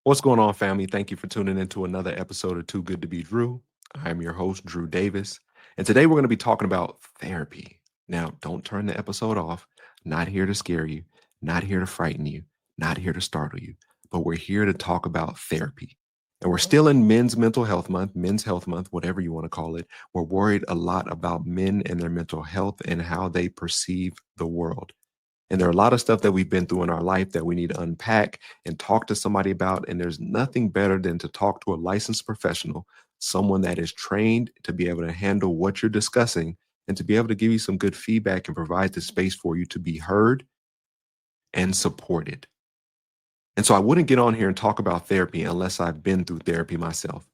What's going on, family? Thank you for tuning into another episode of Too Good to Be Drew. I am your host, Drew Davis. And today we're going to be talking about therapy. Now, don't turn the episode off. Not here to scare you, not here to frighten you, not here to startle you, but we're here to talk about therapy. And we're still in Men's Health Month, whatever you want to call it. We're worried a lot about men and their mental health and how they perceive the world. And there are a lot of stuff that we've been through in our life that we need to unpack and talk to somebody about. And there's nothing better than to talk to a licensed professional, someone that is trained to be able to handle what you're discussing and to be able to give you some good feedback and provide the space for you to be heard and supported. And so I wouldn't get on here and talk about therapy unless I've been through therapy myself.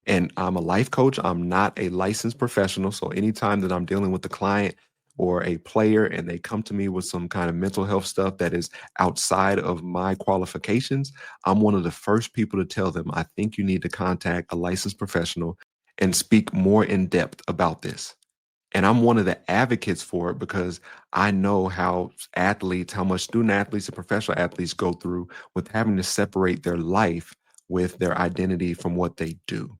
And I'm a life coach. I'm not a licensed professional. So anytime that I'm dealing with a client or a player and they come to me with some kind of mental health stuff that is outside of my qualifications, I'm one of the first people to tell them, I think you need to contact a licensed professional and speak more in depth about this. And I'm one of the advocates for it because I know how athletes, how much student athletes and professional athletes go through with having to separate their life with their identity from what they do.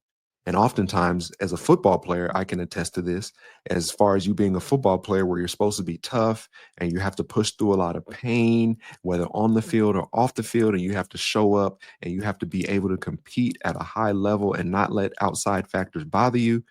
And oftentimes, as a football player, I can attest to this. As far as you being a football player, where you're supposed to be tough and you have to push through a lot of pain, whether on the field or off the field, and you have to show up and you have to be able to compete at a high level and not let outside factors bother you.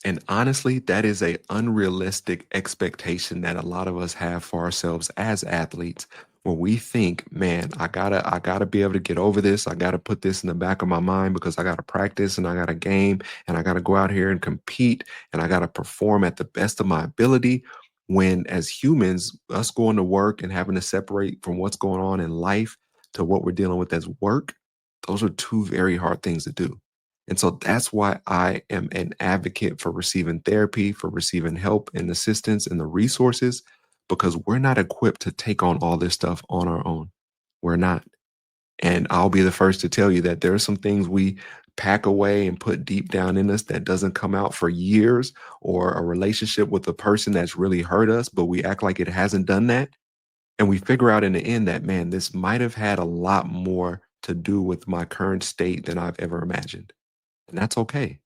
And honestly, that is a unrealistic expectation that a lot of us have for ourselves as athletes, where we think, man, I gotta be able to get over this. I gotta put this in the back of my mind because I gotta practice and I got a game and I gotta go out here and compete and I gotta perform at the best of my ability. When as humans, us going to work and having to separate from what's going on in life to what we're dealing with as work, those are two very hard things to do. And so that's why I am an advocate for receiving therapy, for receiving help and assistance and the resources, because we're not equipped to take on all this stuff on our own. We're not. And I'll be the first to tell you that there are some things we pack away and put deep down in us that doesn't come out for years, or a relationship with a person that's really hurt us, but we act like it hasn't done that. And we figure out in the end that, man, this might have had a lot more to do with my current state than I've ever imagined. And that's okay.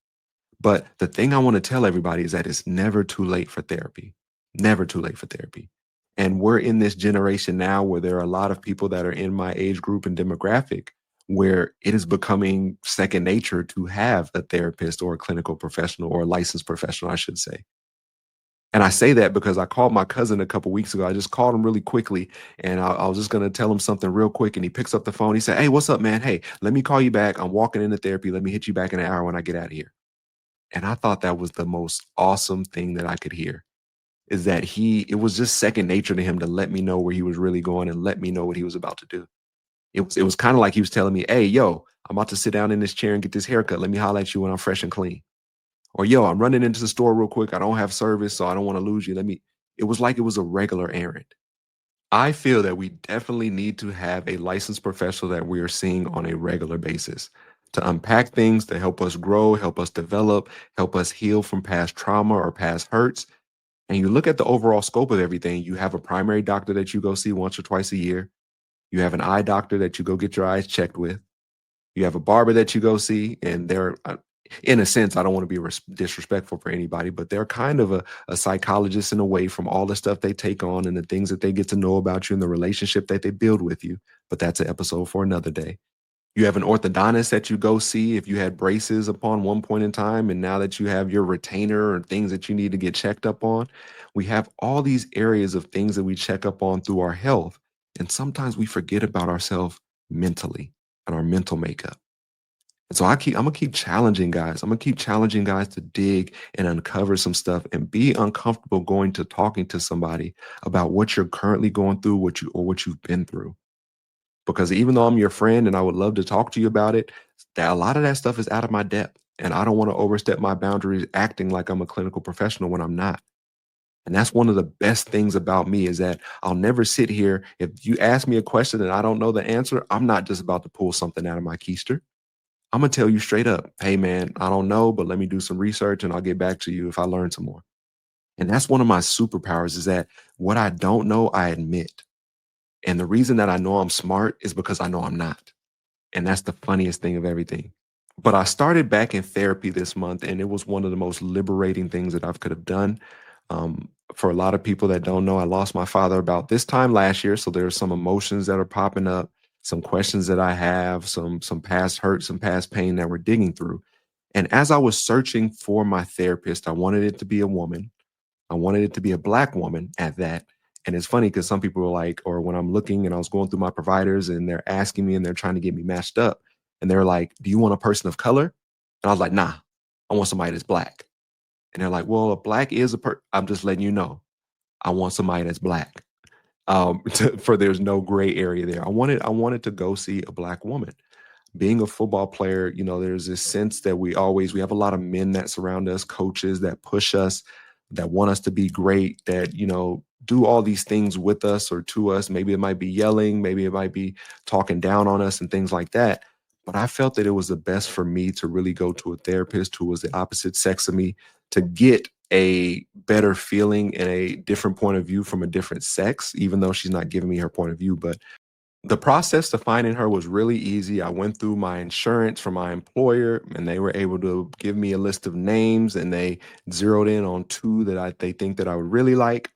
But the thing I want to tell everybody is that it's never too late for therapy. Never too late for therapy. And we're in this generation now where there are a lot of people that are in my age group and demographic where it is becoming second nature to have a therapist or a clinical professional or a licensed professional, I should say. And I say that because I called my cousin a couple weeks ago. I just called him really quickly, and I was just going to tell him something real quick. And he picks up the phone. He said, "Hey, what's up, man? Hey, let me call you back. I'm walking into therapy. Let me hit you back in an hour when I get out of here." And I thought that was the most awesome thing that I could hear, is that it was just second nature to him to let me know where he was really going and let me know what he was about to do. It was kind of like he was telling me, "Hey, yo, I'm about to sit down in this chair and get this haircut. Let me holler at you when I'm fresh and clean." Or, "Yo, I'm running into the store real quick. I don't have service, so I don't want to lose you. Let me." It was like it was a regular errand. I feel that we definitely need to have a licensed professional that we are seeing on a regular basis to unpack things, to help us grow, help us develop, help us heal from past trauma or past hurts. And you look at the overall scope of everything. You have a primary doctor that you go see once or twice a year. You have an eye doctor that you go get your eyes checked with. You have a barber that you go see, and they're, in a sense, I don't want to be disrespectful for anybody, but they're kind of a psychologist in a way, from all the stuff they take on and the things that they get to know about you and the relationship that they build with you. But that's an episode for another day. You have an orthodontist that you go see if you had braces upon one point in time, and now that you have your retainer or things that you need to get checked up on. We have all these areas of things that we check up on through our health. And sometimes we forget about ourselves mentally and our mental makeup. And so I'm gonna keep challenging guys. I'm gonna keep challenging guys to dig and uncover some stuff and be uncomfortable going to talking to somebody about what you're currently going through, what you've been through. Because even though I'm your friend and I would love to talk to you about it, that a lot of that stuff is out of my depth. And I don't want to overstep my boundaries acting like I'm a clinical professional when I'm not. And that's one of the best things about me, is that I'll never sit here. If you ask me a question and I don't know the answer, I'm not just about to pull something out of my keister. I'm gonna tell you straight up, "Hey man, I don't know, but let me do some research and I'll get back to you if I learn some more." And that's one of my superpowers, is that what I don't know, I admit. And the reason that I know I'm smart is because I know I'm not. And that's the funniest thing of everything. But I started back in therapy this month, and it was one of the most liberating things that I could have done. For a lot of people that don't know, I lost my father about this time last year, so there's some emotions that are popping up, some questions that I have, some past hurt, some past pain that we're digging through. And as I was searching for my therapist, I wanted it to be a woman. I wanted it to be a black woman at that. And it's funny because some people were like, or when I'm looking and I was going through my providers and they're asking me and they're trying to get me matched up, and they're like, "Do you want a person of color?" And I was like, "Nah, I want somebody that's black." And they're like, "Well, a black is a per." I'm just letting you know, I want somebody that's black. For there's no gray area there. I wanted to go see a black woman. Being a football player, there's this sense that we have a lot of men that surround us, coaches that push us, that want us to be great, that, do all these things with us or to us. Maybe it might be yelling, maybe it might be talking down on us and things like that. But I felt that it was the best for me to really go to a therapist who was the opposite sex of me to get a better feeling and a different point of view from a different sex, even though she's not giving me her point of view. But the process to finding her was really easy. I went through my insurance from my employer, and they were able to give me a list of names, and they zeroed in on two that they think that I would really like.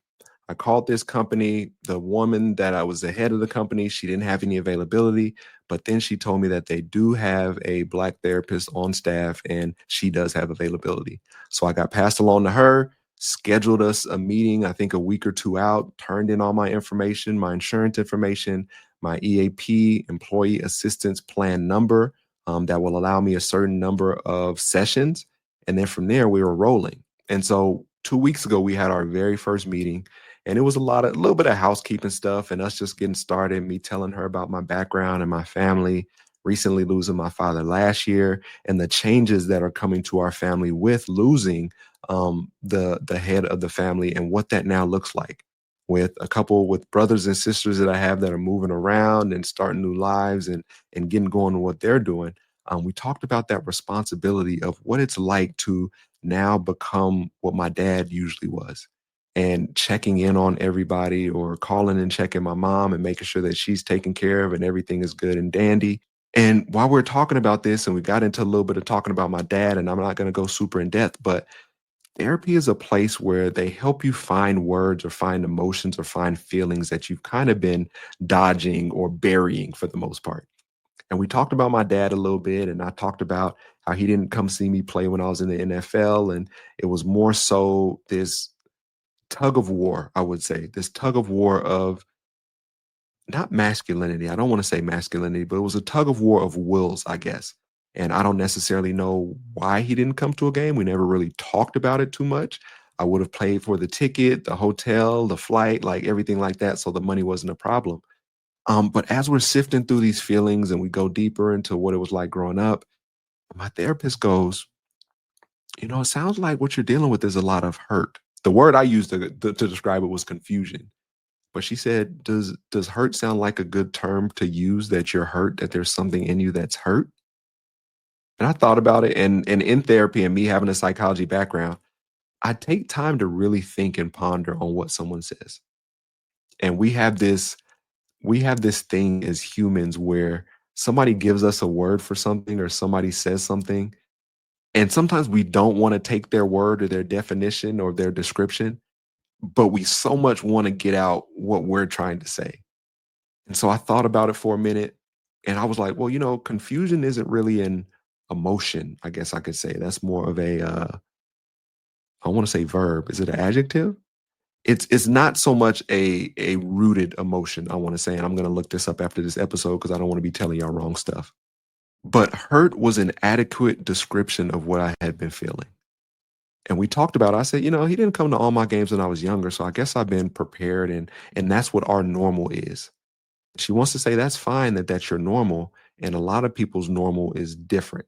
I called this company. The woman that I was the head of the company, she didn't have any availability, but then she told me that they do have a black therapist on staff and she does have availability. So I got passed along to her, scheduled us a meeting, I think a week or two out, turned in all my information, my insurance information, my EAP, employee assistance plan number, that will allow me a certain number of sessions. And then from there, we were rolling. And so 2 weeks ago, we had our very first meeting, and it was a little bit of housekeeping stuff and us just getting started, me telling her about my background and my family, recently losing my father last year, and the changes that are coming to our family with losing the head of the family and what that now looks like with a couple with brothers and sisters that I have that are moving around and starting new lives and getting going with what they're doing. We talked about that responsibility of what it's like to now become what my dad usually was, and checking in on everybody or calling and checking my mom and making sure that she's taken care of and everything is good and dandy. And while we're talking about this, and we got into a little bit of talking about my dad, and I'm not going to go super in depth, but therapy is a place where they help you find words or find emotions or find feelings that you've kind of been dodging or burying for the most part. And we talked about my dad a little bit, and I talked about how he didn't come see me play when I was in the NFL. And it was more so this tug of war, I would say, this tug of war of not masculinity. I don't want to say masculinity, but it was a tug of war of wills, I guess. And I don't necessarily know why he didn't come to a game. We never really talked about it too much. I would have paid for the ticket, the hotel, the flight, like everything like that. So the money wasn't a problem. But as we're sifting through these feelings and we go deeper into what it was like growing up, my therapist goes, it sounds like what you're dealing with is a lot of hurt. The word I used to describe it was confusion. But she said, "Does hurt sound like a good term to use, that you're hurt, that there's something in you that's hurt?" And I thought about it, and in therapy and me having a psychology background, I take time to really think and ponder on what someone says. And we have this thing as humans where somebody gives us a word for something or somebody says something, and sometimes we don't want to take their word or their definition or their description, but we so much want to get out what we're trying to say. And so I thought about it for a minute, and I was like, well, confusion isn't really an emotion, I guess I could say. That's more of I want to say verb. Is it an adjective? It's not so much a rooted emotion, I want to say. And I'm gonna look this up after this episode because I don't want to be telling y'all wrong stuff. But hurt was an adequate description of what I had been feeling. And we talked about it. I said, he didn't come to all my games when I was younger, so I guess I've been prepared, and that's what our normal is. She wants to say that's fine, that's your normal, and a lot of people's normal is different.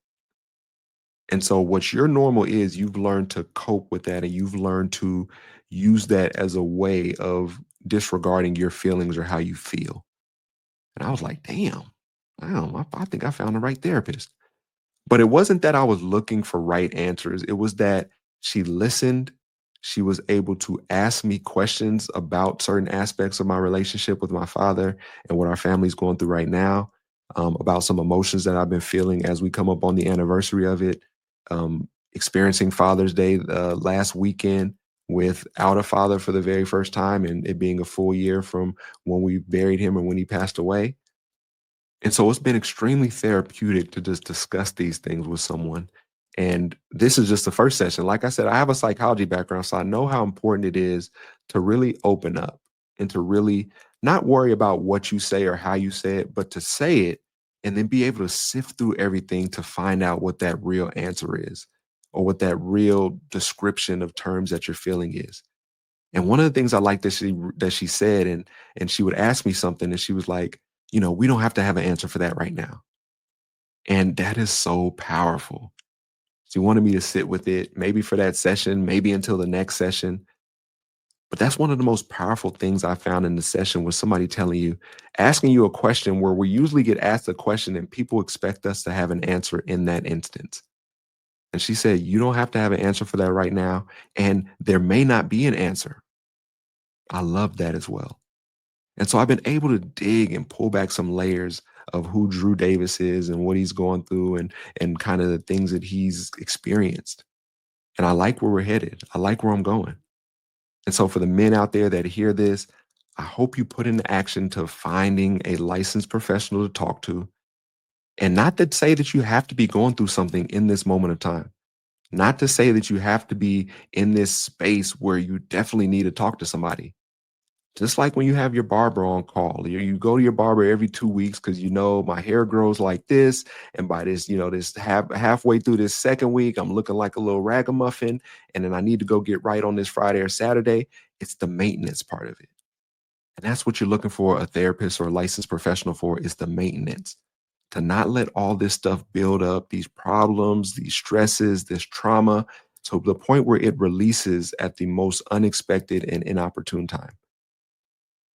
And so what your normal is, you've learned to cope with that, and you've learned to use that as a way of disregarding your feelings or how you feel. And I was like, damn, wow, I think I found the right therapist. But it wasn't that I was looking for right answers. It was that she listened. She was able to ask me questions about certain aspects of my relationship with my father and what our family's going through right now. about some emotions that I've been feeling as we come up on the anniversary of it. Experiencing Father's Day last weekend without a father for the very first time, and it being a full year from when we buried him and when he passed away. And so it's been extremely therapeutic to just discuss these things with someone. And this is just the first session. Like I said, I have a psychology background, so I know how important it is to really open up and to really not worry about what you say or how you say it, but to say it and then be able to sift through everything to find out what that real answer is or what that real description of terms that you're feeling is. And one of the things I like that she said, and she would ask me something, and she was like, we don't have to have an answer for that right now. And that is so powerful. She wanted me to sit with it, maybe for that session, maybe until the next session. But that's one of the most powerful things I found in the session was somebody telling you, asking you a question where we usually get asked a question and people expect us to have an answer in that instance. And she said, you don't have to have an answer for that right now. And there may not be an answer. I love that as well. And so I've been able to dig and pull back some layers of who Drew Davis is and what he's going through and kind of the things that he's experienced. And I like where we're headed. I like where I'm going. And so for the men out there that hear this, I hope you put into action to finding a licensed professional to talk to. And not to say that you have to be going through something in this moment of time. Not to say that you have to be in this space where you definitely need to talk to somebody. Just like when you have your barber on call, you go to your barber every 2 weeks because my hair grows like this, and by this halfway through this second week, I'm looking like a little ragamuffin, and then I need to go get right on this Friday or Saturday. It's the maintenance part of it, and that's what you're looking for a therapist or a licensed professional for is the maintenance. To not let all this stuff build up, these problems, these stresses, this trauma, to the point where it releases at the most unexpected and inopportune time.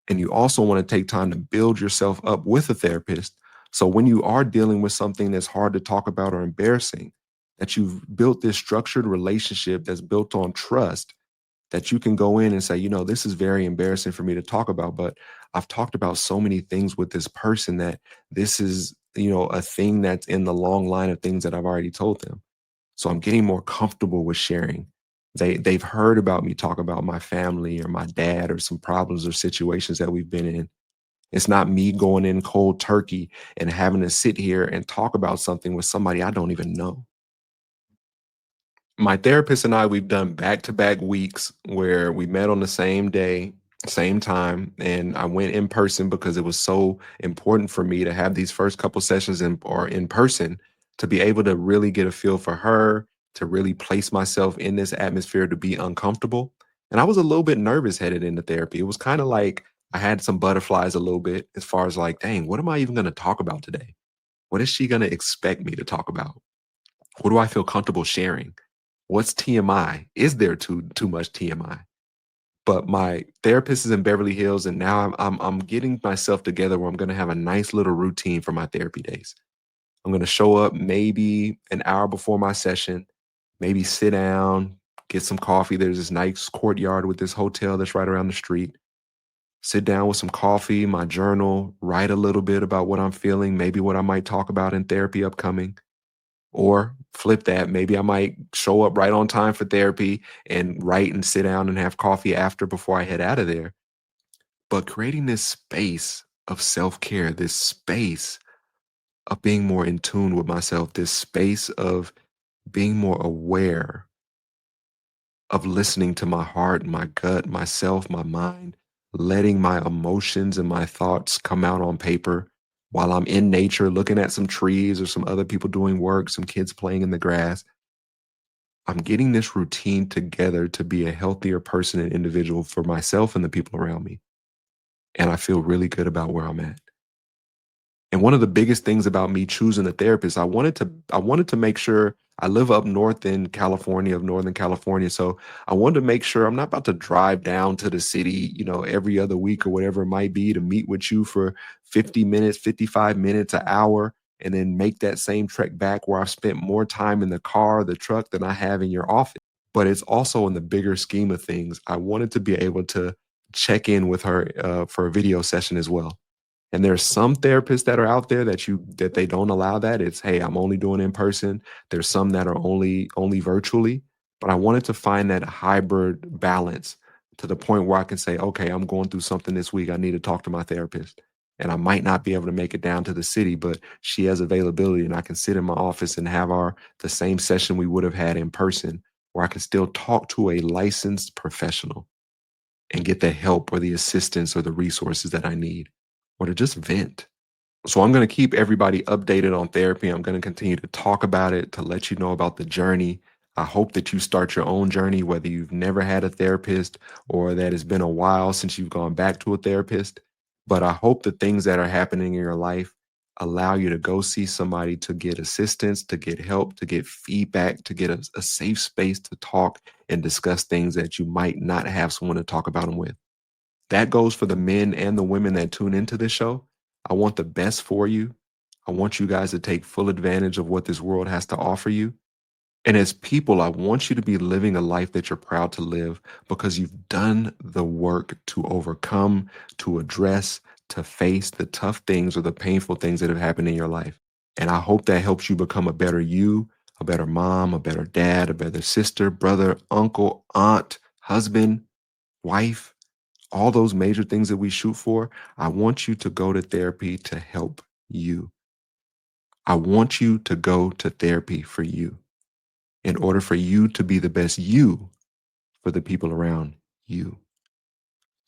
And you also want to take time to build yourself up with a therapist. So when you are dealing with something that's hard to talk about or embarrassing, that you've built this structured relationship that's built on trust, that you can go in and say, this is very embarrassing for me to talk about, but I've talked about so many things with this person that this is, a thing that's in the long line of things that I've already told them. So I'm getting more comfortable with sharing. They've heard about me talk about my family or my dad or some problems or situations that we've been in. It's not me going in cold turkey and having to sit here and talk about something with somebody I don't even know. My therapist and I, we've done back to back weeks where we met on the same day, same time, and I went in person because it was so important for me to have these first couple sessions in person to be able to really get a feel for her, to really place myself in this atmosphere to be uncomfortable. And I was a little bit nervous headed into therapy. It was kind of like I had some butterflies a little bit as far as like, dang, what am I even going to talk about today? What is she going to expect me to talk about? What do I feel comfortable sharing? What's TMI? Is there too much TMI? But my therapist is in Beverly Hills, and now I'm getting myself together where I'm going to have a nice little routine for my therapy days. I'm going to show up maybe an hour before my session, maybe sit down, get some coffee. There's this nice courtyard with this hotel that's right around the street. Sit down with some coffee, my journal, write a little bit about what I'm feeling, maybe what I might talk about in therapy upcoming. Or flip that, maybe I might show up right on time for therapy and write and sit down and have coffee after before I head out of there. But creating this space of self care, this space of being more in tune with myself, this space of being more aware of listening to my heart, my gut, myself, my mind, letting my emotions and my thoughts come out on paper while I'm in nature looking at some trees or some other people doing work, some kids playing in the grass. I'm getting this routine together to be a healthier person and individual for myself and the people around me. And I feel really good about where I'm at. And one of the biggest things about me choosing a therapist, I wanted to make sure I live up north in California, of Northern California. So I wanted to make sure I'm not about to drive down to the city, every other week or whatever it might be to meet with you for 50 minutes, 55 minutes, an hour, and then make that same trek back where I've spent more time in the car, the truck than I have in your office. But it's also in the bigger scheme of things. I wanted to be able to check in with her for a video session as well. And there's some therapists that are out there that they don't allow that. It's, hey, I'm only doing in person. There's some that are only virtually. But I wanted to find that hybrid balance to the point where I can say, okay, I'm going through something this week. I need to talk to my therapist. And I might not be able to make it down to the city, but she has availability and I can sit in my office and have our the same session we would have had in person, where I can still talk to a licensed professional and get the help or the assistance or the resources that I need, or to just vent. So I'm going to keep everybody updated on therapy. I'm going to continue to talk about it, to let you know about the journey. I hope that you start your own journey, whether you've never had a therapist or that it's been a while since you've gone back to a therapist. But I hope the things that are happening in your life allow you to go see somebody to get assistance, to get help, to get feedback, to get a safe space to talk and discuss things that you might not have someone to talk about them with. That goes for the men and the women that tune into this show. I want the best for you. I want you guys to take full advantage of what this world has to offer you. And as people, I want you to be living a life that you're proud to live because you've done the work to overcome, to address, to face the tough things or the painful things that have happened in your life. And I hope that helps you become a better you, a better mom, a better dad, a better sister, brother, uncle, aunt, husband, wife, all those major things that we shoot for. I want you to go to therapy to help you. I want you to go to therapy for you in order for you to be the best you for the people around you.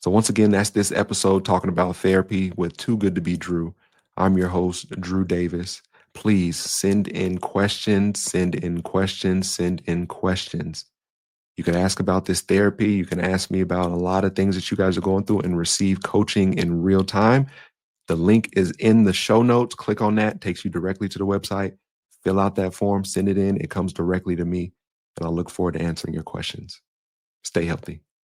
So, once again, that's this episode talking about therapy with Too Good to Be Drew. I'm your host, Drew Davis. Please send in questions, send in questions, send in questions. You can ask about this therapy. You can ask me about a lot of things that you guys are going through and receive coaching in real time. The link is in the show notes. Click on that, takes you directly to the website. Fill out that form, send it in. It comes directly to me, and I'll look forward to answering your questions. Stay healthy.